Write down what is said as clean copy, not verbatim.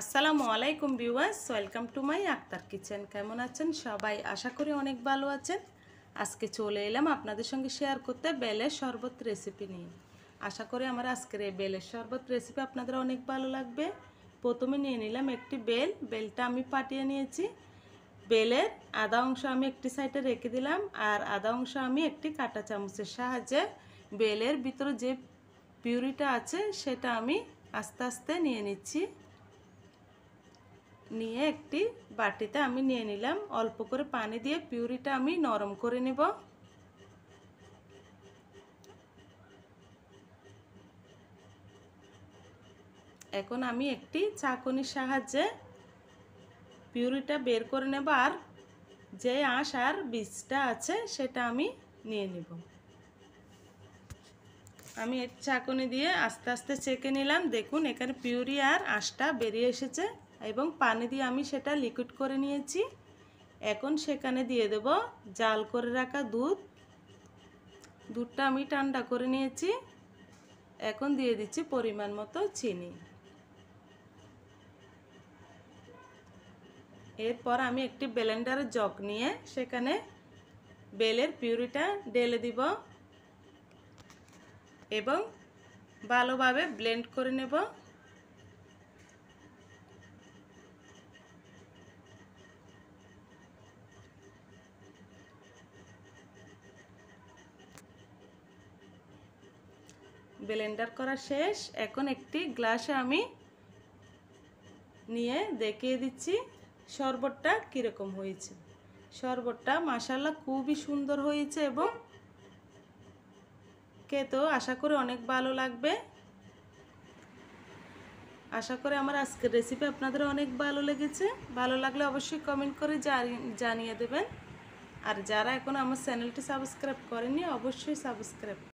আসসালামু আলাইকুম viewers, welcome to my Akhtar kitchen. কেমন আছেন সবাই? আশা করি অনেক ভালো আছেন। আজকে চলে এলাম আপনাদের সঙ্গে শেয়ার করতে বেলের শরবত রেসিপি নিয়ে। আশা করি আমার আজকের এই বেলের শরবত রেসিপি আপনাদের অনেক ভালো লাগবে। প্রথমে নিয়ে নিলাম একটি বেলটা আমি পাটিয়ে নিয়েছি। বেলের আধা অংশ আমি একটি সাইডে রেখে দিলাম, আর আধা অংশ আমি একটি কাঁটা চামচের সাহায্যে বেলের ভিতরে যে পিউরিটা আছে সেটা আমি আস্তে আস্তে নিয়ে নিচ্ছি। নিয়ে একটি বাটিতে আমি নিয়ে নিলাম। অল্প করে পানি দিয়ে পিউরিটা আমি নরম করে নেব। এখন আমি একটি চাকুনির সাহায্যে পিউরিটা বের করে নেব, আর যে আঁশ আর বীজটা আছে সেটা আমি নিয়ে নেব। আমি এক চাকুনি দিয়ে আস্তে আস্তে চেকে নিলাম। দেখুন এখানে পিউরি আর আঁশটা বেরিয়ে এসেছে এবং পানি দিয়ে আমি সেটা লিকুইড করে নিয়েছি। এখন সেখানে দিয়ে দেব জাল করে রাখা দুধটা আমি ঠান্ডা করে নিয়েছি। এখন দিয়ে দিচ্ছি পরিমাণ মতো চিনি। এরপর আমি একটি ব্লেন্ডারের জগ নিয়ে সেখানে বেলের পিউরিটা ঢেলে দিব এবং ভালোভাবে ব্লেন্ড করে নেব। ব্লেন্ডার করা শেষ। এখন একটি গ্লাসে আমি নিয়ে দেখিয়ে দিচ্ছি শরবতটা কীরকম হয়েছে। শরবতটা মাশাআল্লাহ খুবই সুন্দর হয়েছে এবং খেতেও আশা করি অনেক ভালো লাগবে। আশা করি আমার আজকের রেসিপি আপনাদের অনেক ভালো লেগেছে। ভালো লাগলে অবশ্যই কমেন্ট করে জানিয়ে দেবেন। আর যারা এখন আমার চ্যানেলটি সাবস্ক্রাইব করেননি অবশ্যই সাবস্ক্রাইব